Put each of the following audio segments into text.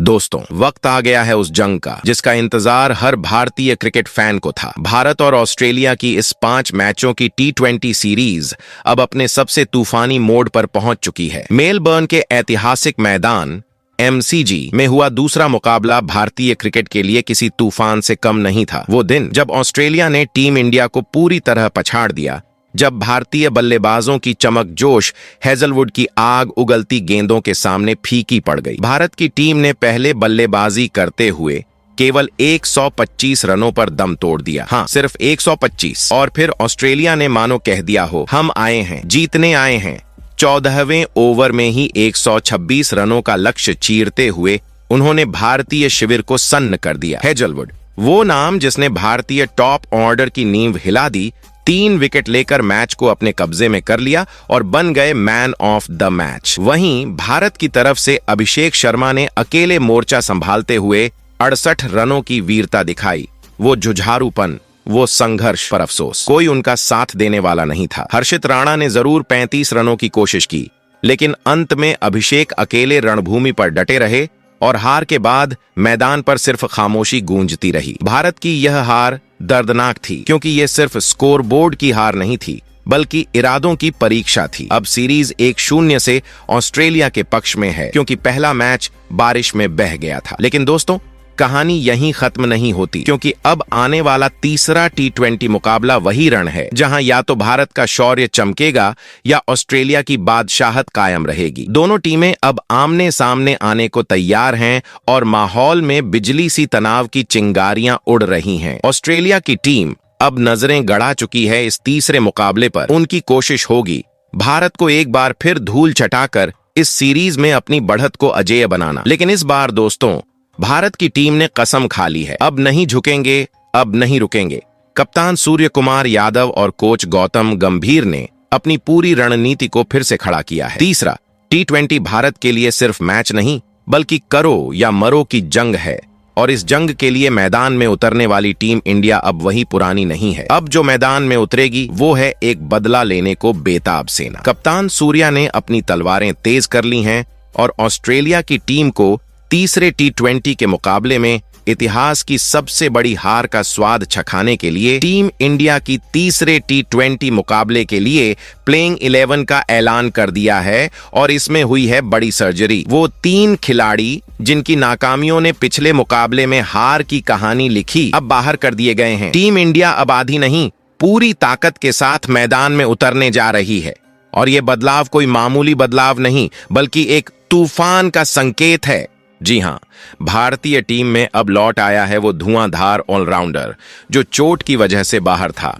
दोस्तों, वक्त आ गया है उस जंग का जिसका इंतजार हर भारतीय क्रिकेट फैन को था। भारत और ऑस्ट्रेलिया की इस 5 मैचों की T20 सीरीज अब अपने सबसे तूफानी मोड पर पहुंच चुकी है। मेलबर्न के ऐतिहासिक मैदान MCG में हुआ दूसरा मुकाबला भारतीय क्रिकेट के लिए किसी तूफान से कम नहीं था। वो दिन जब ऑस्ट्रेलिया ने टीम इंडिया को पूरी तरह पछाड़ दिया, जब भारतीय बल्लेबाजों की चमक जोश हेजलवुड की आग उगलती गेंदों के सामने फीकी पड़ गई। भारत की टीम ने पहले बल्लेबाजी करते हुए केवल 125 रनों पर दम तोड़ दिया। हाँ, सिर्फ 125। और फिर ऑस्ट्रेलिया ने मानो कह दिया हो, हम आए हैं, जीतने आए हैं। 14वें ओवर में ही 126 रनों का लक्ष्य चीरते हुए उन्होंने भारतीय शिविर को सन्न कर दिया। हेजलवुड, वो नाम जिसने भारतीय टॉप ऑर्डर की नींव हिला दी, 3 विकेट लेकर मैच को अपने कब्जे में कर लिया और बन गए मैन ऑफ द मैच। वहीं भारत की तरफ से अभिषेक शर्मा ने अकेले मोर्चा संभालते हुए 68 रनों की वीरता दिखाई। वो जुझारूपन, वो संघर्ष पर अफसोस, कोई उनका साथ देने वाला नहीं था। हर्षित राणा ने जरूर 35 रनों की कोशिश की, लेकिन अंत में अभिषेक अकेले रणभूमि पर डटे रहे और हार के बाद मैदान पर सिर्फ खामोशी गूंजती रही। भारत की यह हार दर्दनाक थी, क्योंकि ये सिर्फ स्कोरबोर्ड की हार नहीं थी, बल्कि इरादों की परीक्षा थी। अब सीरीज 1-0 से ऑस्ट्रेलिया के पक्ष में है, क्योंकि पहला मैच बारिश में बह गया था। लेकिन दोस्तों, कहानी यहीं खत्म नहीं होती, क्योंकि अब आने वाला तीसरा T20 मुकाबला वही रण है जहां या तो भारत का शौर्य चमकेगा या ऑस्ट्रेलिया की बादशाहत कायम रहेगी। दोनों टीमें अब आमने सामने आने को तैयार हैं और माहौल में बिजली सी तनाव की चिंगारियां उड़ रही हैं। ऑस्ट्रेलिया की टीम अब नजरें गड़ा चुकी है इस तीसरे मुकाबले पर। उनकी कोशिश होगी भारत को एक बार फिर धूल चटाकर इस सीरीज में अपनी बढ़त को अजेय बनाना। लेकिन इस बार दोस्तों, भारत की टीम ने कसम खा ली है, अब नहीं झुकेंगे, अब नहीं रुकेंगे। कप्तान सूर्य कुमार यादव और कोच गौतम गंभीर ने अपनी पूरी रणनीति को फिर से खड़ा किया है। तीसरा T20 भारत के लिए सिर्फ मैच नहीं, बल्कि करो या मरो की जंग है। और इस जंग के लिए मैदान में उतरने वाली टीम इंडिया अब वही पुरानी नहीं है। अब जो मैदान में उतरेगी वो है एक बदला लेने को बेताब सेना। कप्तान सूर्या ने अपनी तलवारें तेज कर ली हैं और ऑस्ट्रेलिया की टीम को तीसरे T20 के मुकाबले में इतिहास की सबसे बड़ी हार का स्वाद चखाने के लिए टीम इंडिया की तीसरे T20 मुकाबले के लिए प्लेइंग 11 का ऐलान कर दिया है। और इसमें हुई है बड़ी सर्जरी। वो 3 खिलाड़ी जिनकी नाकामियों ने पिछले मुकाबले में हार की कहानी लिखी, अब बाहर कर दिए गए हैं। टीम इंडिया अब आधी नहीं, पूरी ताकत के साथ मैदान में उतरने जा रही है। और ये बदलाव कोई मामूली बदलाव नहीं, बल्कि एक तूफान का संकेत है। जी हां, भारतीय टीम में अब लौट आया है वो धुआंधार ऑलराउंडर जो चोट की वजह से बाहर था,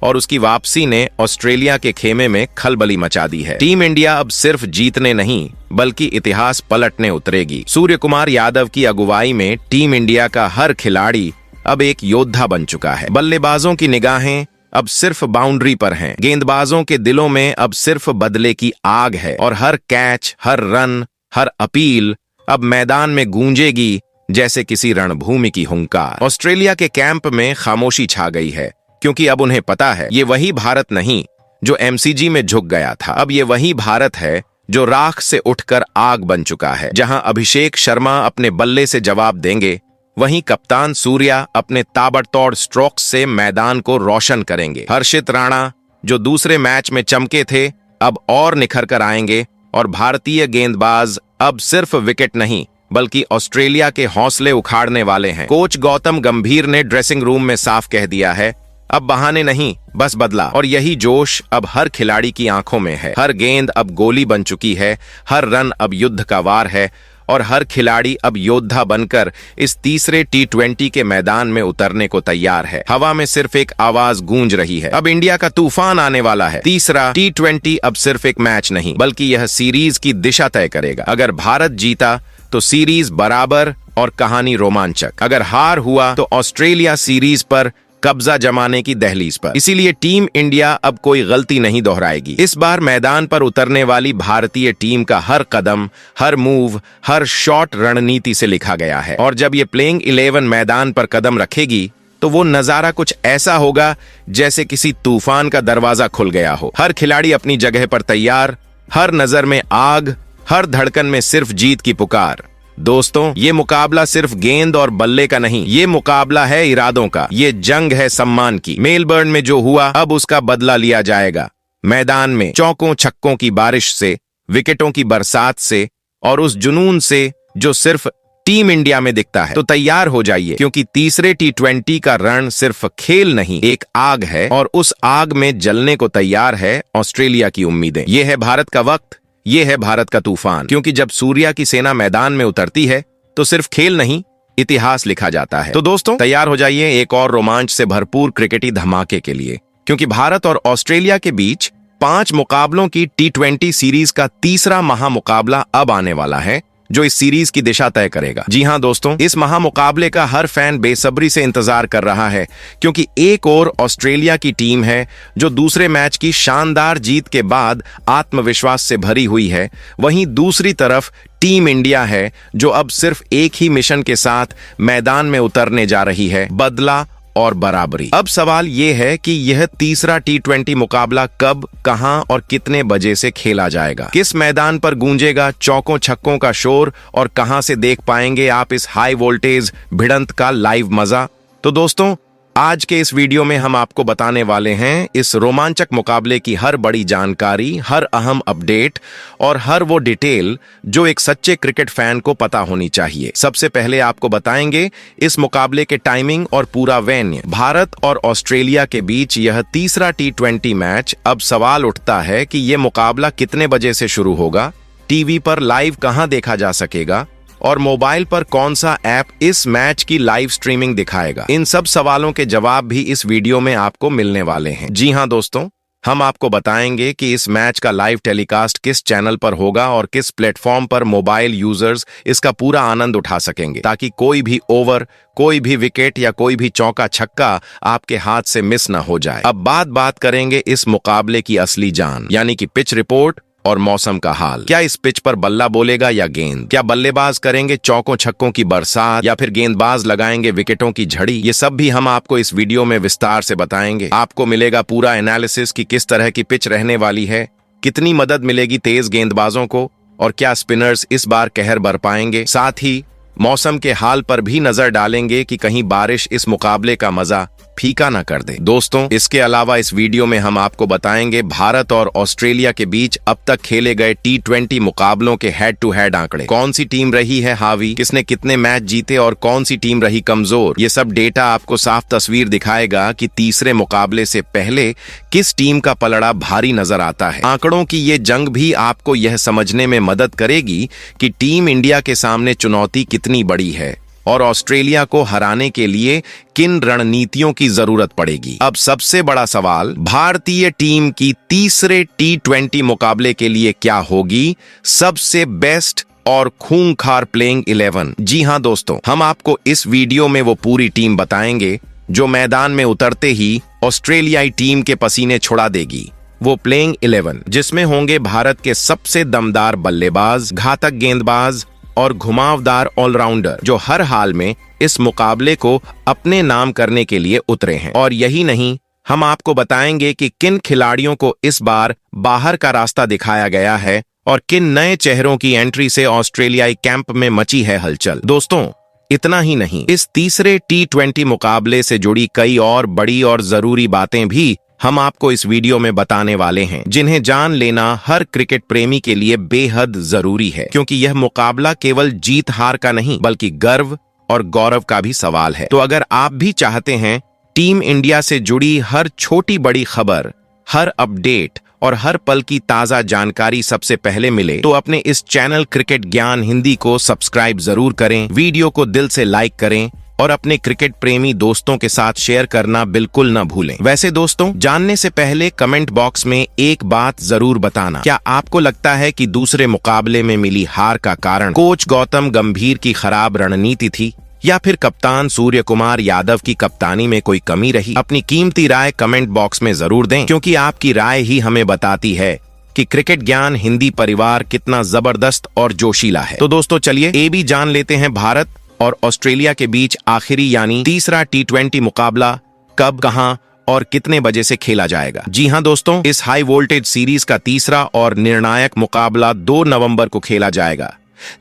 और उसकी वापसी ने ऑस्ट्रेलिया के खेमे में खलबली मचा दी है। टीम इंडिया अब सिर्फ जीतने नहीं, बल्कि इतिहास पलटने उतरेगी। सूर्य कुमार यादव की अगुवाई में टीम इंडिया का हर खिलाड़ी अब एक योद्धा बन चुका है। बल्लेबाजों की निगाहें अब सिर्फ बाउंड्री पर हैं, गेंदबाजों के दिलों में अब सिर्फ बदले की आग है, और हर कैच, हर रन, हर अपील अब मैदान में गूंजेगी जैसे किसी रणभूमि की हुंकार। ऑस्ट्रेलिया के कैंप में खामोशी छा गई है, क्योंकि अब उन्हें पता है ये वही भारत नहीं जो MCG में झुक गया था। अब ये वही भारत है जो राख से उठकर आग बन चुका है। जहां अभिषेक शर्मा अपने बल्ले से जवाब देंगे, वहीं कप्तान सूर्या अपने ताबड़तोड़ स्ट्रोक्स से मैदान को रोशन करेंगे। हर्षित राणा जो दूसरे मैच में चमके थे, अब और निखर कर आएंगे, और भारतीय गेंदबाज अब सिर्फ विकेट नहीं, बल्कि ऑस्ट्रेलिया के हौसले उखाड़ने वाले हैं। कोच गौतम गंभीर ने ड्रेसिंग रूम में साफ कह दिया है, अब बहाने नहीं, बस बदला। और यही जोश अब हर खिलाड़ी की आंखों में है। हर गेंद अब गोली बन चुकी है, हर रन अब युद्ध का वार है, और हर खिलाड़ी अब योद्धा बनकर इस तीसरे T20 के मैदान में उतरने को तैयार है। हवा में सिर्फ एक आवाज गूंज रही है, अब इंडिया का तूफान आने वाला है। तीसरा T20 अब सिर्फ एक मैच नहीं, बल्कि यह सीरीज की दिशा तय करेगा। अगर भारत जीता तो सीरीज बराबर और कहानी रोमांचक। अगर हार हुआ तो ऑस्ट्रेलिया सीरीज पर कब्जा जमाने की दहलीज पर। इसीलिए टीम इंडिया अब कोई गलती नहीं दोहराएगी। इस बार मैदान पर उतरने वाली भारतीय टीम का हर कदम, हर मूव, हर शॉट रणनीति से लिखा गया है। और जब ये प्लेइंग 11 मैदान पर कदम रखेगी तो वो नजारा कुछ ऐसा होगा जैसे किसी तूफान का दरवाजा खुल गया हो। हर खिलाड़ी अपनी जगह पर तैयार, हर नजर में आग, हर धड़कन में सिर्फ जीत की पुकार। दोस्तों, ये मुकाबला सिर्फ गेंद और बल्ले का नहीं, ये मुकाबला है इरादों का, ये जंग है सम्मान की। मेलबर्न में जो हुआ अब उसका बदला लिया जाएगा। मैदान में चौकों छक्कों की बारिश से, विकेटों की बरसात से और उस जुनून से जो सिर्फ टीम इंडिया में दिखता है। तो तैयार हो जाइए, क्योंकि तीसरे T20 का रण सिर्फ खेल नहीं, एक आग है और उस आग में जलने को तैयार है ऑस्ट्रेलिया की उम्मीदें। ये है भारत का वक्त, ये है भारत का तूफान, क्योंकि जब सूर्या की सेना मैदान में उतरती है तो सिर्फ खेल नहीं, इतिहास लिखा जाता है। तो दोस्तों, तैयार हो जाइए एक और रोमांच से भरपूर क्रिकेटी धमाके के लिए, क्योंकि भारत और ऑस्ट्रेलिया के बीच 5 मुकाबलों की T20 सीरीज का तीसरा महामुकाबला अब आने वाला है, जो इस सीरीज की दिशा तय करेगा। जी हां दोस्तों, इस महामुकाबले का हर फैन बेसब्री से इंतजार कर रहा है, क्योंकि एक और ऑस्ट्रेलिया की टीम है जो दूसरे मैच की शानदार जीत के बाद आत्मविश्वास से भरी हुई है, वहीं दूसरी तरफ टीम इंडिया है जो अब सिर्फ एक ही मिशन के साथ मैदान में उतरने जा रही है, बदला और बराबरी। अब सवाल यह है कि यह तीसरा T20 मुकाबला कब, कहां और कितने बजे से खेला जाएगा, किस मैदान पर गूंजेगा चौकों छक्कों का शोर और कहां से देख पाएंगे आप इस हाई वोल्टेज भिड़ंत का लाइव मजा। तो दोस्तों, आज के इस वीडियो में हम आपको बताने वाले हैं इस रोमांचक मुकाबले की हर बड़ी जानकारी, हर अहम अपडेट और हर वो डिटेल जो एक सच्चे क्रिकेट फैन को पता होनी चाहिए। सबसे पहले आपको बताएंगे इस मुकाबले के टाइमिंग और पूरा वेन्यू। भारत और ऑस्ट्रेलिया के बीच यह तीसरा T20 मैच। अब सवाल उठता है कि यह मुकाबला कितने बजे से शुरू होगा, टीवी पर लाइव कहां देखा जा सकेगा और मोबाइल पर कौन सा ऐप इस मैच की लाइव स्ट्रीमिंग दिखाएगा। इन सब सवालों के जवाब भी इस वीडियो में आपको मिलने वाले हैं। जी हां दोस्तों, हम आपको बताएंगे कि इस मैच का लाइव टेलीकास्ट किस चैनल पर होगा और किस प्लेटफॉर्म पर मोबाइल यूजर्स इसका पूरा आनंद उठा सकेंगे, ताकि कोई भी ओवर, कोई भी विकेट या कोई भी चौका छक्का आपके हाथ से मिस न हो जाए। अब बात करेंगे इस मुकाबले की असली जान, यानी कि पिच रिपोर्ट और मौसम का हाल। क्या इस पिच पर बल्ला बोलेगा या गेंद? क्या बल्लेबाज करेंगे चौकों छक्कों की बरसात या फिर गेंदबाज लगाएंगे विकेटों की झड़ी? ये सब भी हम आपको इस वीडियो में विस्तार से बताएंगे। आपको मिलेगा पूरा एनालिसिस कि किस तरह की पिच रहने वाली है, कितनी मदद मिलेगी तेज गेंदबाजों को और क्या स्पिनर्स इस बार कहर बरपाएंगे। साथ ही मौसम के हाल पर भी नजर डालेंगे कि कहीं बारिश इस मुकाबले का मजा फीका ना कर दे। दोस्तों, इसके अलावा इस वीडियो में हम आपको बताएंगे भारत और ऑस्ट्रेलिया के बीच अब तक खेले गए T20 मुकाबलों के हेड टू हेड आंकड़े। कौन सी टीम रही है हावी, किसने कितने मैच जीते और कौन सी टीम रही कमजोर। ये सब डेटा आपको साफ तस्वीर दिखाएगा कि तीसरे मुकाबले से पहले किस टीम का पलड़ा भारी नजर आता है। आंकड़ों की ये जंग भी आपको यह समझने में मदद करेगी कि टीम इंडिया के सामने चुनौती कितनी बड़ी है और ऑस्ट्रेलिया को हराने के लिए किन रणनीतियों की जरूरत पड़ेगी। अब सबसे बड़ा सवाल, भारतीय टीम की तीसरे T20 मुकाबले के लिए क्या होगी सबसे बेस्ट और खूंखार प्लेइंग 11। जी हां दोस्तों, हम आपको इस वीडियो में वो पूरी टीम बताएंगे जो मैदान में उतरते ही ऑस्ट्रेलियाई टीम के पसीने छुड़ा देगी। वो प्लेइंग 11 जिसमें होंगे भारत के सबसे दमदार बल्लेबाज, घातक गेंदबाज और घुमावदार ऑलराउंडर जो हर हाल में इस मुकाबले को अपने नाम करने के लिए उतरे हैं। और यही नहीं, हम आपको बताएंगे कि किन खिलाड़ियों को इस बार बाहर का रास्ता दिखाया गया है और किन नए चेहरों की एंट्री से ऑस्ट्रेलियाई कैंप में मची है हलचल। दोस्तों, इतना ही नहीं, इस तीसरे T20 मुकाबले से जुड़ी कई और बड़ी और जरूरी बातें भी हम आपको इस वीडियो में बताने वाले हैं, जिन्हें जान लेना हर क्रिकेट प्रेमी के लिए बेहद जरूरी है, क्योंकि यह मुकाबला केवल जीत हार का नहीं बल्कि गर्व और गौरव का भी सवाल है। तो अगर आप भी चाहते हैं टीम इंडिया से जुड़ी हर छोटी बड़ी खबर, हर अपडेट और हर पल की ताजा जानकारी सबसे पहले मिले, तो अपने इस चैनल क्रिकेट ज्ञान हिंदी को सब्सक्राइब जरूर करें, वीडियो को दिल से लाइक करें और अपने क्रिकेट प्रेमी दोस्तों के साथ शेयर करना बिल्कुल न भूलें। वैसे दोस्तों, जानने से पहले कमेंट बॉक्स में एक बात जरूर बताना, क्या आपको लगता है कि दूसरे मुकाबले में मिली हार का कारण कोच गौतम गंभीर की खराब रणनीति थी या फिर कप्तान सूर्य कुमार यादव की कप्तानी में कोई कमी रही? अपनी कीमती राय कमेंट बॉक्स में जरूर दें, क्योंकि आपकी राय ही हमें बताती है कि क्रिकेट ज्ञान हिंदी परिवार कितना जबरदस्त और जोशीला है। तो दोस्तों, चलिए ये भी जान लेते हैं भारत और ऑस्ट्रेलिया के बीच आखिरी यानी तीसरा T20 मुकाबला कब, कहां और कितने बजे से खेला जाएगा। जी हां दोस्तों, इस हाई वोल्टेज सीरीज का तीसरा और निर्णायक मुकाबला 2 नवंबर को खेला जाएगा।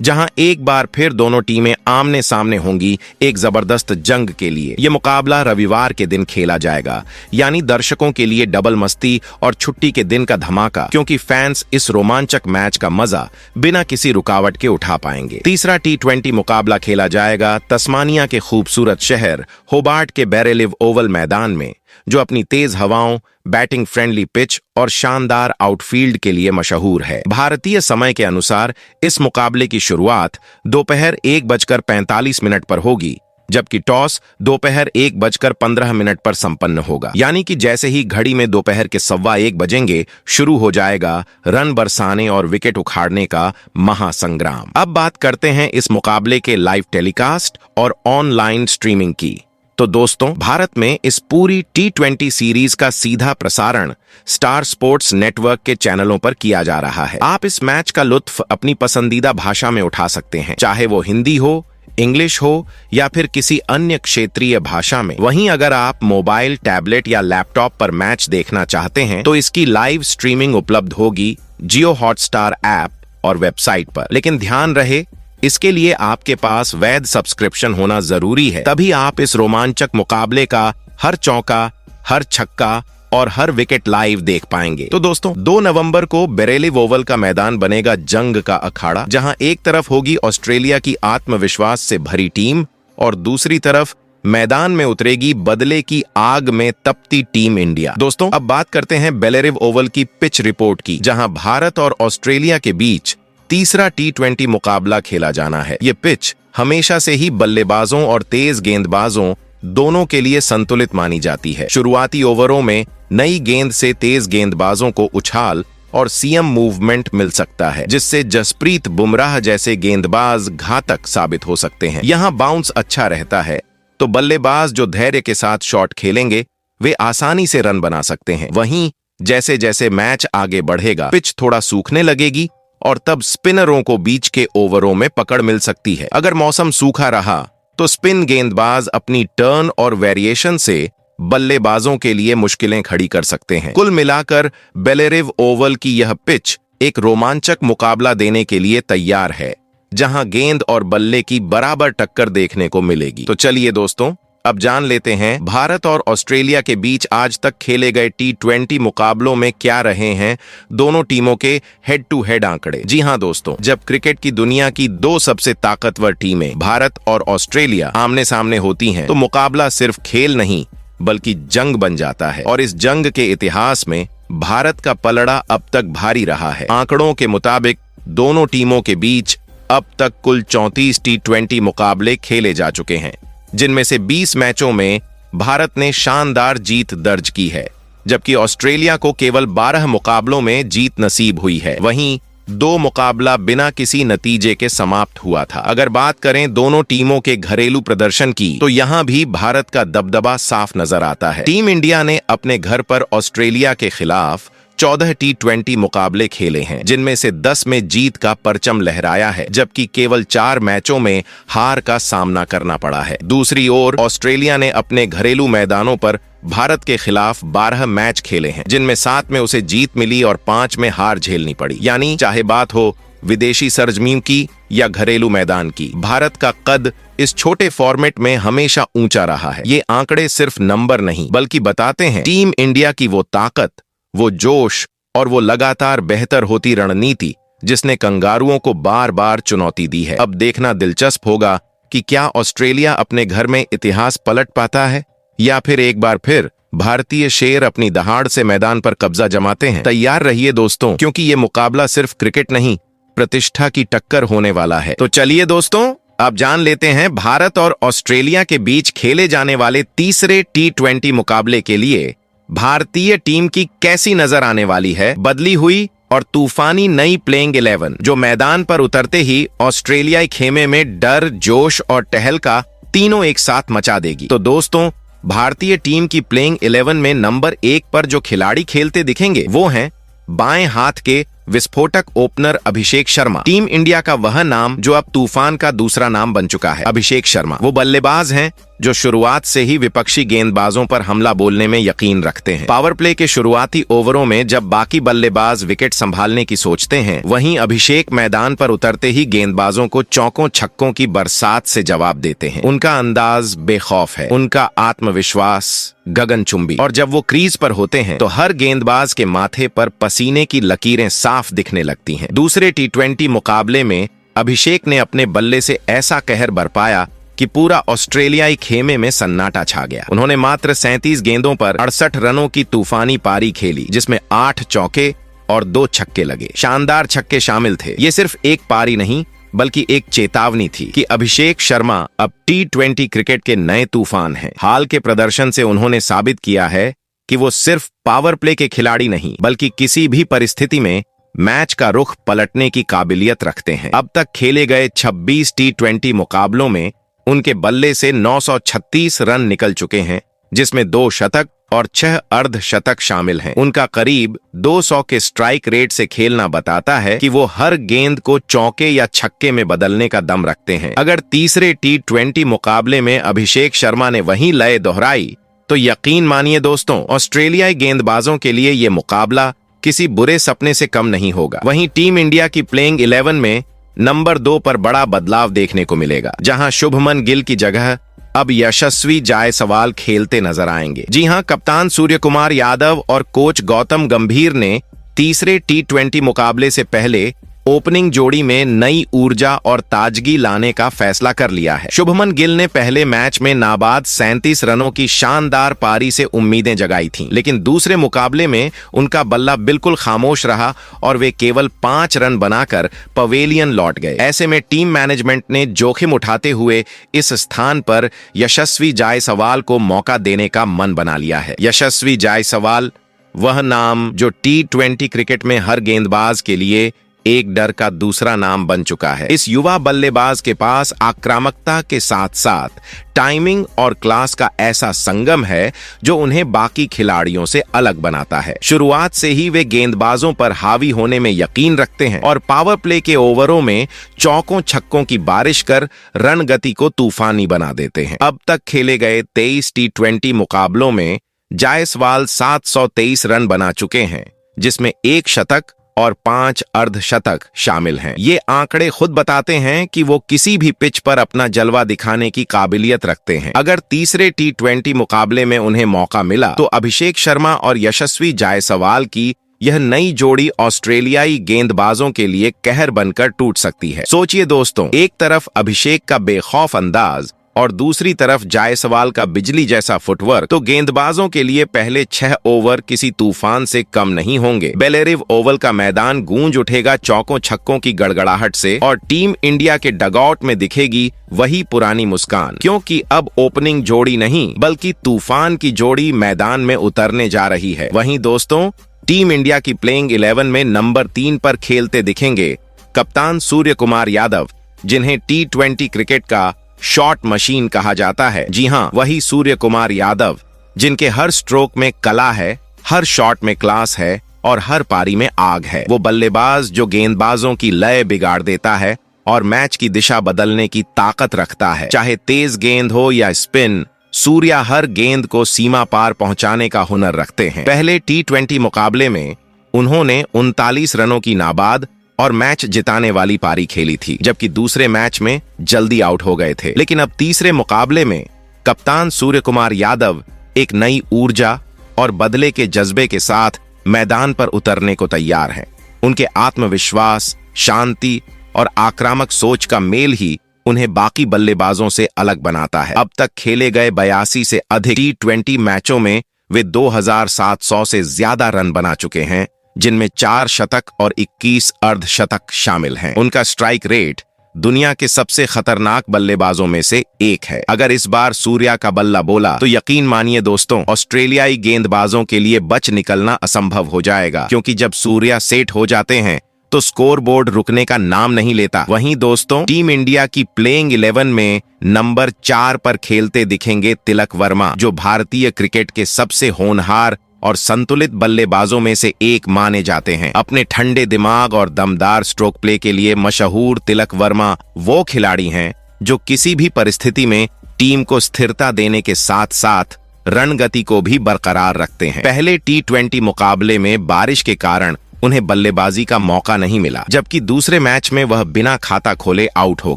जहां एक बार फिर दोनों टीमें आमने सामने होंगी एक जबरदस्त जंग के लिए। यह मुकाबला रविवार के दिन खेला जाएगा, यानी दर्शकों के लिए डबल मस्ती और छुट्टी के दिन का धमाका, क्योंकि फैंस इस रोमांचक मैच का मजा बिना किसी रुकावट के उठा पाएंगे। तीसरा T20 मुकाबला खेला जाएगा तस्मानिया के खूबसूरत शहर होबार्ट के बेरेलिव ओवल मैदान में, जो अपनी तेज हवाओं, बैटिंग फ्रेंडली पिच और शानदार आउटफील्ड के लिए मशहूर है। भारतीय समय के अनुसार इस मुकाबले की शुरुआत दोपहर 1:45 पर होगी, जबकि टॉस दोपहर 1:15 पर संपन्न होगा। यानी कि जैसे ही घड़ी में दोपहर के 1:15 बजेंगे, शुरू हो जाएगा रन बरसाने और विकेट उखाड़ने का महासंग्राम। अब बात करते हैं इस मुकाबले के लाइव टेलीकास्ट और ऑनलाइन स्ट्रीमिंग की। तो दोस्तों, भारत में इस पूरी T20 सीरीज का सीधा प्रसारण स्टार स्पोर्ट्स नेटवर्क के चैनलों पर किया जा रहा है। आप इस मैच का लुत्फ अपनी पसंदीदा भाषा में उठा सकते हैं, चाहे वो हिंदी हो, इंग्लिश हो या फिर किसी अन्य क्षेत्रीय भाषा में। वहीं अगर आप मोबाइल, टैबलेट या लैपटॉप पर मैच देखना चाहते हैं तो इसकी लाइव स्ट्रीमिंग उपलब्ध होगी जियो हॉटस्टार ऐप और वेबसाइट पर। लेकिन ध्यान रहे, इसके लिए आपके पास वैध सब्सक्रिप्शन होना जरूरी है, तभी आप इस रोमांचक मुकाबले का हर चौका, हर छक्का और हर विकेट लाइव देख पाएंगे। तो दोस्तों, 2 नवंबर को बेरेलिव ओवल का मैदान बनेगा जंग का अखाड़ा, जहां एक तरफ होगी ऑस्ट्रेलिया की आत्मविश्वास से भरी टीम और दूसरी तरफ मैदान में उतरेगी बदले की आग में तपती टीम इंडिया। दोस्तों, अब बात करते हैं बेरेलिव ओवल की पिच रिपोर्ट की, जहां भारत और ऑस्ट्रेलिया के बीच तीसरा T20 मुकाबला खेला जाना है। ये पिच हमेशा से ही बल्लेबाजों और तेज गेंदबाजों दोनों के लिए संतुलित मानी जाती है। शुरुआती ओवरों में नई गेंद से तेज गेंदबाजों को उछाल और सीएम मूवमेंट मिल सकता है, जिससे जसप्रीत बुमराह जैसे गेंदबाज घातक साबित हो सकते हैं। यहाँ बाउंस अच्छा रहता है, तो बल्लेबाज जो धैर्य के साथ शॉट खेलेंगे वे आसानी से रन बना सकते हैं। वहीं जैसे जैसे मैच आगे बढ़ेगा, पिच थोड़ा सूखने लगेगी और तब स्पिनरों को बीच के ओवरों में पकड़ मिल सकती है। अगर मौसम सूखा रहा तो स्पिन गेंदबाज अपनी टर्न और वेरिएशन से बल्लेबाजों के लिए मुश्किलें खड़ी कर सकते हैं। कुल मिलाकर बेरेलिव ओवल की यह पिच एक रोमांचक मुकाबला देने के लिए तैयार है, जहां गेंद और बल्ले की बराबर टक्कर देखने को मिलेगी। तो चलिए दोस्तों, अब जान लेते हैं भारत और ऑस्ट्रेलिया के बीच आज तक खेले गए T20 मुकाबलों में क्या रहे हैं दोनों टीमों के हेड टू हेड आंकड़े। जी हां दोस्तों, जब क्रिकेट की दुनिया की 2 सबसे ताकतवर टीमें भारत और ऑस्ट्रेलिया आमने सामने होती हैं, तो मुकाबला सिर्फ खेल नहीं बल्कि जंग बन जाता है। और इस जंग के इतिहास में भारत का पलड़ा अब तक भारी रहा है। आंकड़ों के मुताबिक दोनों टीमों के बीच अब तक कुल 34 T20 मुकाबले खेले जा चुके हैं, जिनमें से 20 मैचों में भारत ने शानदार जीत दर्ज की है, जबकि ऑस्ट्रेलिया को केवल 12 मुकाबलों में जीत नसीब हुई है। वहीं 2 मुकाबला बिना किसी नतीजे के समाप्त हुआ था। अगर बात करें दोनों टीमों के घरेलू प्रदर्शन की, तो यहां भी भारत का दबदबा साफ नजर आता है। टीम इंडिया ने अपने घर पर ऑस्ट्रेलिया के खिलाफ 14 T20 मुकाबले खेले हैं, जिनमें से 10 में जीत का परचम लहराया है, जबकि केवल 4 मैचों में हार का सामना करना पड़ा है। दूसरी ओर ऑस्ट्रेलिया ने अपने घरेलू मैदानों पर भारत के खिलाफ 12 मैच खेले हैं, जिनमें 7 में उसे जीत मिली और 5 में हार झेलनी पड़ी। यानी चाहे बात हो विदेशी सरजमीं की या घरेलू मैदान की, भारत का कद इस छोटे फॉर्मेट में हमेशा ऊंचा रहा है। ये आंकड़े सिर्फ नंबर नहीं बल्कि बताते हैं टीम इंडिया की वो ताकत, वो जोश और वो लगातार बेहतर होती रणनीति, जिसने कंगारुओं को बार बार चुनौती दी है। अब देखना दिलचस्प होगा कि क्या ऑस्ट्रेलिया अपने घर में इतिहास पलट पाता है या फिर एक बार फिर भारतीय शेर अपनी दहाड़ से मैदान पर कब्जा जमाते हैं। तैयार रहिए दोस्तों, क्योंकि ये मुकाबला सिर्फ क्रिकेट नहीं, प्रतिष्ठा की टक्कर होने वाला है। तो चलिए दोस्तों, अब जान लेते हैं भारत और ऑस्ट्रेलिया के बीच खेले जाने वाले तीसरे T20 मुकाबले के लिए भारतीय टीम की कैसी नजर आने वाली है बदली हुई और तूफानी नई प्लेइंग 11, जो मैदान पर उतरते ही ऑस्ट्रेलियाई खेमे में डर, जोश और टहलका तीनों एक साथ मचा देगी। तो दोस्तों, भारतीय टीम की प्लेइंग 11 में नंबर 1 पर जो खिलाड़ी खेलते दिखेंगे वो हैं बाएं हाथ के विस्फोटक opener Abhishek Sharma. Team India का वह नाम जो अब तूफान का दूसरा नाम बन चुका है, अभिषेक शर्मा। वो बल्लेबाज हैं जो शुरुआत से ही विपक्षी गेंदबाजों पर हमला बोलने में यकीन रखते हैं। पावर प्ले के शुरुआती ओवरों में जब बाकी बल्लेबाज विकेट संभालने की सोचते हैं, वहीं अभिषेक मैदान पर उतरते ही गेंदबाजों को चौकों छक्कों की बरसात से जवाब देते हैं। उनका अंदाज बेखौफ है, उनका आत्मविश्वास गगनचुंबी, और जब वो क्रीज पर होते हैं तो हर गेंदबाज के माथे पर पसीने की लकीरें साफ दिखने लगती हैं। दूसरे T20 मुकाबले में अभिषेक ने अपने बल्ले से ऐसा कहर बरपाया कि पूरा ऑस्ट्रेलियाई खेमे में सन्नाटा छा गया। उन्होंने मात्र 37 गेंदों पर 68 रनों की तूफानी पारी खेली, जिसमें 8 चौके और 2 छक्के लगे। शानदार छक्के शामिल थे। ये सिर्फ एक पारी नहीं बल्कि एक चेतावनी थी कि अभिषेक शर्मा अब T20 क्रिकेट के नए तूफान हैं। हाल के प्रदर्शन से उन्होंने साबित किया है कि वो सिर्फ पावर प्ले के खिलाड़ी नहीं बल्कि किसी भी परिस्थिति में मैच का रुख पलटने की काबिलियत रखते हैं। अब तक खेले गए 26 T20 मुकाबलों में उनके बल्ले से 936 रन निकल चुके हैं, जिसमें 2 शतक और 6 अर्धशतक शामिल हैं। उनका करीब 200 के स्ट्राइक रेट से खेलना बताता है कि वो हर गेंद को चौके या छक्के में बदलने का दम रखते हैं। अगर तीसरे T20 मुकाबले में अभिषेक शर्मा ने वही लय दोहराई तो यकीन मानिए दोस्तों, ऑस्ट्रेलियाई गेंदबाजों के लिए ये मुकाबला किसी बुरे सपने से कम नहीं होगा। वहीं टीम इंडिया की प्लेइंग 11 में नंबर 2 पर बड़ा बदलाव देखने को मिलेगा, जहां शुभमन गिल की जगह अब यशस्वी जायसवाल खेलते नजर आएंगे। जी हां, कप्तान सूर्य कुमार यादव और कोच गौतम गंभीर ने तीसरे T20 मुकाबले से पहले ओपनिंग जोड़ी में नई ऊर्जा और ताजगी लाने का फैसला कर लिया है। शुभमन गिल ने पहले मैच में नाबाद 37 रनों की शानदार पारी से उम्मीदें जगाई थीं, लेकिन दूसरे मुकाबले में उनका बल्ला बिल्कुल खामोश रहा और वे केवल 5 रन बनाकर पवेलियन लौट गए। ऐसे में टीम मैनेजमेंट ने जोखिम उठाते हुए इस स्थान पर यशस्वी जायसवाल को मौका देने का मन बना लिया है। यशस्वी जायसवाल वह नाम जो T20 क्रिकेट में हर गेंदबाज के लिए एक डर का दूसरा नाम बन चुका है। इस युवा बल्लेबाज के पास आक्रामकता के साथ साथ टाइमिंग और क्लास का ऐसा संगम है जो उन्हें बाकी खिलाड़ियों से अलग बनाता है। शुरुआत से ही वे गेंदबाजों पर हावी होने में यकीन रखते हैं और पावर प्ले के ओवरों में चौकों छक्कों की बारिश कर रन गति को तूफानी बना देते हैं। अब तक खेले गए 23 T20 मुकाबलों में जायसवाल 723 रन बना चुके हैं, जिसमें 1 शतक और 5 अर्धशतक शामिल हैं। ये आंकड़े खुद बताते हैं कि वो किसी भी पिच पर अपना जलवा दिखाने की काबिलियत रखते हैं। अगर तीसरे T20 मुकाबले में उन्हें मौका मिला तो अभिषेक शर्मा और यशस्वी जायसवाल की यह नई जोड़ी ऑस्ट्रेलियाई गेंदबाजों के लिए कहर बनकर टूट सकती है। सोचिए दोस्तों, एक तरफ अभिषेक का बेखौफ अंदाज और दूसरी तरफ जायसवाल का बिजली जैसा फुटवर्क, तो गेंदबाजों के लिए पहले 6 ओवर किसी तूफान से कम नहीं होंगे। बेलेरिव ओवल का मैदान गूंज उठेगा चौकों छक्कों की गड़गड़ाहट से और टीम इंडिया के डगआउट में दिखेगी वही पुरानी मुस्कान, क्योंकि अब ओपनिंग जोड़ी नहीं बल्कि तूफान की जोड़ी मैदान में उतरने जा रही है। वहीं दोस्तों, टीम इंडिया की प्लेइंग 11 में नंबर 3 पर खेलते दिखेंगे कप्तान सूर्य कुमार यादव, जिन्हें T20 क्रिकेट का शॉट मशीन कहा जाता है। जी हां, वही सूर्य कुमार यादव जिनके हर स्ट्रोक में कला है, हर शॉट में क्लास है और हर पारी में आग है। वो बल्लेबाज जो गेंदबाजों की लय बिगाड़ देता है और मैच की दिशा बदलने की ताकत रखता है। चाहे तेज गेंद हो या स्पिन, सूर्या हर गेंद को सीमा पार पहुंचाने का हुनर रखते हैं। पहले T20 मुकाबले में उन्होंने 39 रनों की नाबाद और मैच जिताने वाली पारी खेली थी, जबकि दूसरे मैच में जल्दी आउट हो गए थे। लेकिन अब तीसरे मुकाबले में कप्तान सूर्य कुमार यादव एक नई ऊर्जा और बदले के जज्बे के साथ मैदान पर उतरने को तैयार हैं। उनके आत्मविश्वास, शांति और आक्रामक सोच का मेल ही उन्हें बाकी बल्लेबाजों से अलग बनाता है। अब तक खेले गए 82 से अधिक T20 मैचों में वे 2700 से ज्यादा रन बना चुके हैं, जिनमें 4 शतक और 21 अर्धशतक शामिल हैं। उनका स्ट्राइक रेट दुनिया के सबसे खतरनाक बल्लेबाजों में से एक है। अगर इस बार सूर्या का बल्ला बोला तो यकीन मानिए दोस्तों, ऑस्ट्रेलियाई गेंदबाजों के लिए बच निकलना असंभव हो जाएगा, क्योंकि जब सूर्या सेट हो जाते हैं तो स्कोरबोर्ड रुकने का नाम नहीं लेता। वहीं दोस्तों, टीम इंडिया की प्लेइंग 11 में नंबर 4 पर खेलते दिखेंगे तिलक वर्मा, जो भारतीय क्रिकेट के सबसे होनहार और संतुलित बल्लेबाजों में से एक माने जाते हैं। अपने ठंडे दिमाग और दमदार स्ट्रोक प्ले के लिए मशहूर तिलक वर्मा वो खिलाड़ी हैं जो किसी भी परिस्थिति में टीम को स्थिरता देने के साथ साथ रन गति को भी बरकरार रखते हैं। पहले T20 मुकाबले में बारिश के कारण उन्हें बल्लेबाजी का मौका नहीं मिला, जबकि दूसरे मैच में वह बिना खाता खोले आउट हो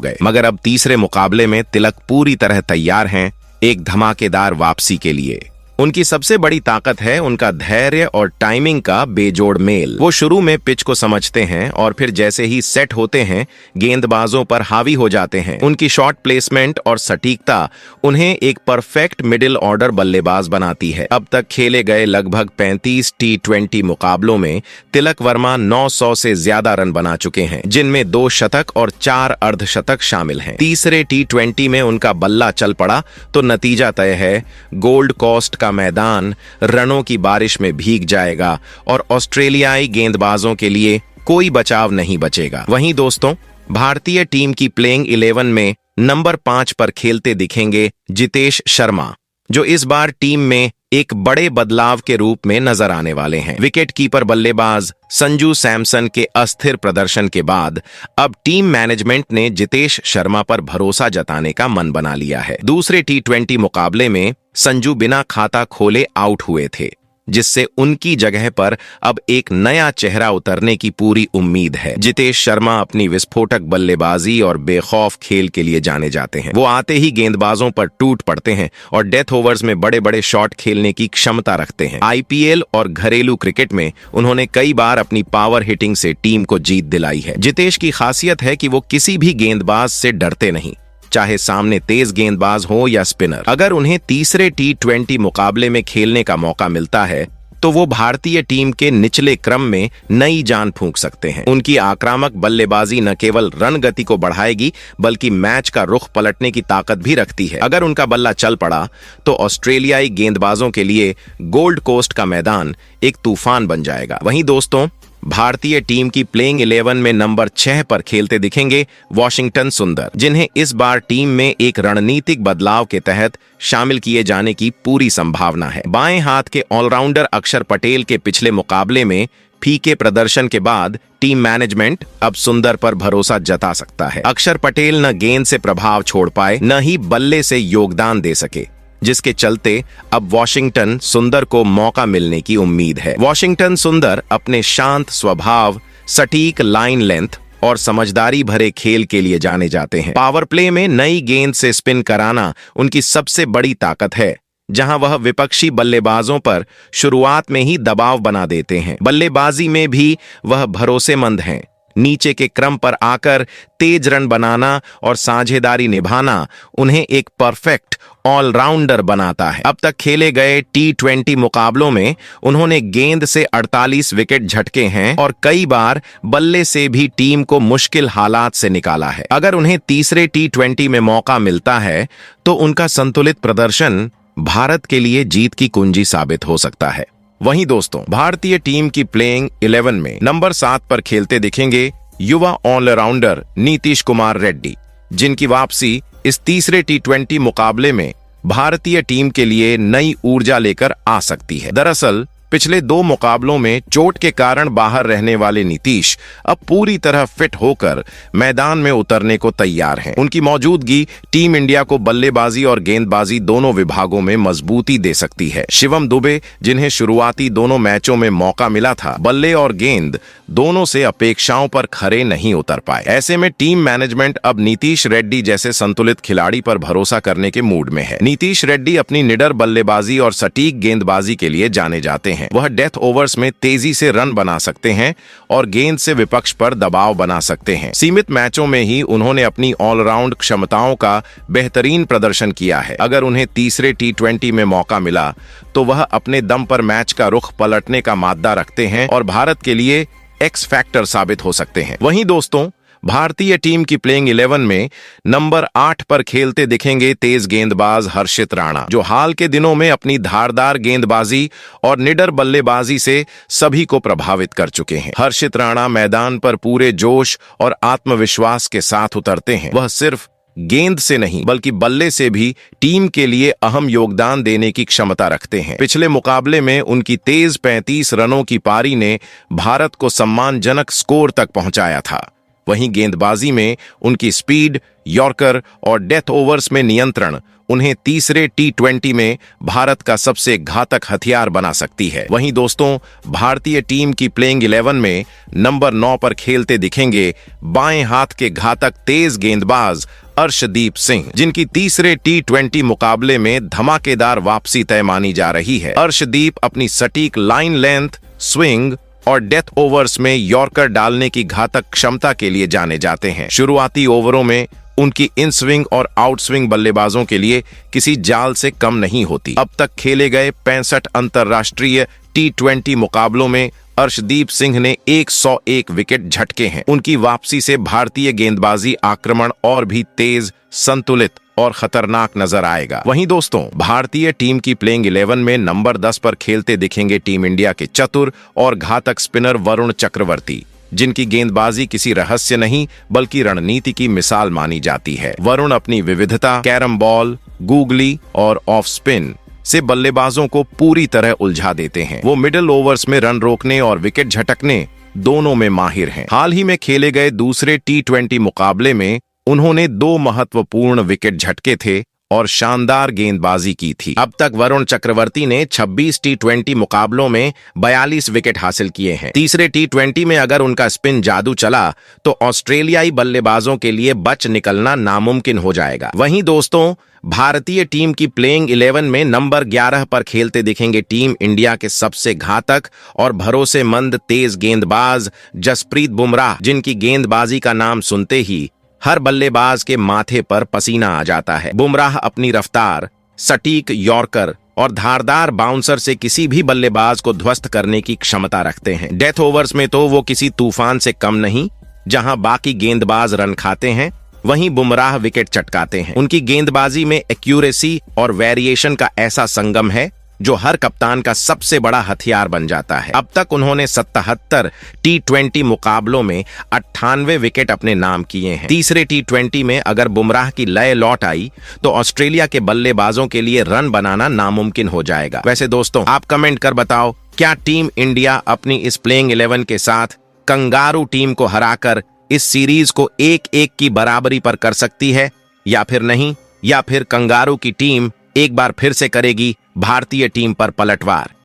गए। मगर अब तीसरे मुकाबले में तिलक पूरी तरह तैयार हैं एक धमाकेदार वापसी के लिए। उनकी सबसे बड़ी ताकत है उनका धैर्य और टाइमिंग का बेजोड़ मेल। वो शुरू में पिच को समझते हैं और फिर जैसे ही सेट होते हैं गेंदबाजों पर हावी हो जाते हैं। उनकी शॉट प्लेसमेंट और सटीकता उन्हें एक परफेक्ट मिडिल ऑर्डर बल्लेबाज बनाती है। अब तक खेले गए लगभग 35 T20 मुकाबलों में तिलक वर्मा 900 से ज्यादा रन बना चुके हैं, जिनमें 2 शतक और 4 अर्धशतक शामिल हैं। तीसरे T20 में उनका बल्ला चल पड़ा तो नतीजा तय है। गोल्ड कोस्ट का मैदान रनों की बारिश में भीग जाएगा और ऑस्ट्रेलियाई गेंदबाजों के लिए कोई बचाव नहीं बचेगा। वहीं दोस्तों, भारतीय टीम की प्लेइंग 11 में नंबर 5 पर खेलते दिखेंगे जितेश शर्मा, जो इस बार टीम में एक बड़े बदलाव के रूप में नजर आने वाले हैं। विकेट कीपर बल्लेबाज संजू सैमसन के अस्थिर प्रदर्शन के बाद अब टीम मैनेजमेंट ने जितेश शर्मा पर भरोसा जताने का मन बना लिया है। दूसरे T20 मुकाबले में संजू बिना खाता खोले आउट हुए थे, जिससे उनकी जगह पर अब एक नया चेहरा उतरने की पूरी उम्मीद है। जितेश शर्मा अपनी विस्फोटक बल्लेबाजी और बेखौफ खेल के लिए जाने जाते हैं। वो आते ही गेंदबाजों पर टूट पड़ते हैं और डेथ ओवर्स में बड़े बड़े शॉट खेलने की क्षमता रखते हैं। IPL और घरेलू क्रिकेट में उन्होंने कई बार अपनी पावर हिटिंग से टीम को जीत दिलाई है। जितेश की खासियत है कि वो किसी भी गेंदबाज से डरते नहीं, चाहे सामने तेज गेंदबाज हो या स्पिनर। अगर उन्हें तीसरे T20 मुकाबले में खेलने का मौका मिलता है तो वो भारतीय टीम के निचले क्रम में नई जान फूंक सकते हैं। उनकी आक्रामक बल्लेबाजी न केवल रन गति को बढ़ाएगी बल्कि मैच का रुख पलटने की ताकत भी रखती है। अगर उनका बल्ला चल पड़ा तो ऑस्ट्रेलियाई गेंदबाजों के लिए गोल्ड कोस्ट का मैदान एक तूफान बन जाएगा। वहीं दोस्तों, भारतीय टीम की प्लेइंग 11 में नंबर 6 पर खेलते दिखेंगे वॉशिंगटन सुंदर, जिन्हें इस बार टीम में एक रणनीतिक बदलाव के तहत शामिल किए जाने की पूरी संभावना है। बाएं हाथ के ऑलराउंडर अक्षर पटेल के पिछले मुकाबले में फीके प्रदर्शन के बाद टीम मैनेजमेंट अब सुंदर पर भरोसा जता सकता है। अक्षर पटेल न गेंद से प्रभाव छोड़ पाए न ही बल्ले से योगदान दे सके, जिसके चलते अब वॉशिंगटन सुंदर को मौका मिलने की उम्मीद है। वॉशिंगटन सुंदर अपने शांत स्वभाव, सटीक लाइन लेंथ और समझदारी भरे खेल के लिए जाने जाते हैं। पावर प्ले में नई गेंद से स्पिन कराना उनकी सबसे बड़ी ताकत है, जहां वह विपक्षी बल्लेबाजों पर शुरुआत में ही दबाव बना देते हैं। बल्लेबाजी में भी वह भरोसेमंद हैं। नीचे के क्रम पर आकर तेज रन बनाना और साझेदारी निभाना उन्हें एक परफेक्ट ऑलराउंडर बनाता है। अब तक खेले गए T20 मुकाबलों में उन्होंने गेंद से 48 विकेट झटके हैं और कई बार बल्ले से भी टीम को मुश्किल हालात से निकाला है। अगर उन्हें तीसरे T20 में मौका मिलता है तो उनका संतुलित प्रदर्शन भारत के लिए जीत की कुंजी साबित हो सकता है। वहीं दोस्तों, भारतीय टीम की प्लेइंग 11 में नंबर 7 पर खेलते दिखेंगे युवा ऑलराउंडर नीतीश कुमार रेड्डी, जिनकी वापसी इस तीसरे T20 मुकाबले में भारतीय टीम के लिए नई ऊर्जा लेकर आ सकती है। दरअसल पिछले 2 मुकाबलों में चोट के कारण बाहर रहने वाले नीतीश अब पूरी तरह फिट होकर मैदान में उतरने को तैयार हैं। उनकी मौजूदगी टीम इंडिया को बल्लेबाजी और गेंदबाजी दोनों विभागों में मजबूती दे सकती है। शिवम दुबे, जिन्हें शुरुआती दोनों मैचों में मौका मिला था, बल्ले और गेंद दोनों से अपेक्षाओं पर खरे नहीं उतर पाए। ऐसे में टीम मैनेजमेंट अब नीतीश रेड्डी जैसे संतुलित खिलाड़ी पर भरोसा करने के मूड में है। नीतीश रेड्डी अपनी निडर बल्लेबाजी और सटीक गेंदबाजी के लिए जाने जाते हैं। वह डेथ ओवर्स में तेजी से रन बना सकते हैं और गेंद से विपक्ष पर दबाव बना सकते हैं। सीमित मैचों में ही उन्होंने अपनी ऑलराउंड क्षमताओं का बेहतरीन प्रदर्शन किया है। अगर उन्हें तीसरे T20 में मौका मिला तो वह अपने दम पर मैच का रुख पलटने का मादा रखते हैं और भारत के लिए एक्स फैक्टर साबित हो सकते हैं। वहीं दोस्तों, भारतीय टीम की प्लेइंग 11 में नंबर 8 पर खेलते दिखेंगे तेज गेंदबाज हर्षित राणा, जो हाल के दिनों में अपनी धारदार गेंदबाजी और निडर बल्लेबाजी से सभी को प्रभावित कर चुके हैं। हर्षित राणा मैदान पर पूरे जोश और आत्मविश्वास के साथ उतरते हैं। वह सिर्फ गेंद से नहीं बल्कि बल्ले से भी टीम के लिए अहम योगदान देने की क्षमता रखते हैं। पिछले मुकाबले में उनकी तेज 35 रनों की पारी ने भारत को सम्मानजनक स्कोर तक पहुंचाया था। वहीं गेंदबाजी में उनकी स्पीड, यॉर्कर और डेथ ओवर्स में नियंत्रण उन्हें तीसरे T20 में भारत का सबसे घातक हथियार बना सकती है। वहीं दोस्तों, भारतीय टीम की प्लेइंग 11 में नंबर 9 पर खेलते दिखेंगे बाएं हाथ के घातक तेज गेंदबाज अर्शदीप सिंह, जिनकी तीसरे T20 मुकाबले में धमाकेदार वापसी तय मानी जा रही है। अर्शदीप अपनी सटीक लाइन लेंथ, स्विंग और डेथ ओवर्स में यॉर्कर डालने की घातक क्षमता के लिए जाने जाते हैं। शुरुआती ओवरों में उनकी इन स्विंग और आउट स्विंग बल्लेबाजों के लिए किसी जाल से कम नहीं होती। अब तक खेले गए 65 अंतर्राष्ट्रीय T20 मुकाबलों में अर्शदीप सिंह ने 101 विकेट झटके हैं। उनकी वापसी से भारतीय गेंदबाजी आक्रमण और भी तेज, संतुलित और खतरनाक नजर आएगा। वहीं दोस्तों, भारतीय टीम की प्लेइंग 11 में नंबर 10 पर खेलते दिखेंगे टीम इंडिया के चतुर और घातक स्पिनर वरुण चक्रवर्ती, जिनकी गेंदबाजी किसी रहस्य नहीं बल्कि रणनीति की मिसाल मानी जाती है। वरुण अपनी विविधता, कैरम बॉल, गूगली और ऑफ स्पिन से बल्लेबाजों को पूरी तरह उलझा देते हैं। वो मिडिल ओवर्स में रन रोकने और विकेट झटकने दोनों में माहिर हैं। हाल ही में खेले गए दूसरे T20 मुकाबले में उन्होंने 2 महत्वपूर्ण विकेट झटके थे और शानदार गेंदबाजी की थी। अब तक वरुण चक्रवर्ती ने 26 T20 मुकाबलों में 42 विकेट हासिल किए हैं। तीसरे T20 में अगर उनका स्पिन जादू चला तो ऑस्ट्रेलियाई बल्लेबाजों के लिए बच निकलना नामुमकिन हो जाएगा। वहीं दोस्तों, भारतीय टीम की प्लेइंग 11 में नंबर 11 पर खेलते दिखेंगे टीम इंडिया के सबसे घातक और भरोसेमंद तेज गेंदबाज जसप्रीत बुमराह, जिनकी गेंदबाजी का नाम सुनते ही हर बल्लेबाज के माथे पर पसीना आ जाता है। बुमराह अपनी रफ्तार, सटीक यॉर्कर और धारदार बाउंसर से किसी भी बल्लेबाज को ध्वस्त करने की क्षमता रखते हैं। डेथ ओवर्स में तो वो किसी तूफान से कम नहीं। जहां बाकी गेंदबाज रन खाते हैं, वहीं बुमराह विकेट चटकाते हैं। उनकी गेंदबाजी में एक्यूरेसी और वेरिएशन का ऐसा संगम है जो हर कप्तान का सबसे बड़ा हथियार बन जाता है। अब तक उन्होंने 77 T20 मुकाबलों में 98 विकेट अपने नाम किए हैं। तीसरे T20 में अगर बुमराह की लय लौट आई तो ऑस्ट्रेलिया के बल्लेबाजों के लिए रन बनाना नामुमकिन हो जाएगा। वैसे दोस्तों, आप कमेंट कर बताओ, क्या टीम इंडिया अपनी इस प्लेइंग 11 के साथ कंगारू टीम को हराकर इस सीरीज को 1-1 की बराबरी पर कर सकती है या फिर नहीं, या फिर कंगारू की टीम एक बार फिर से करेगी भारतीय टीम पर पलटवार?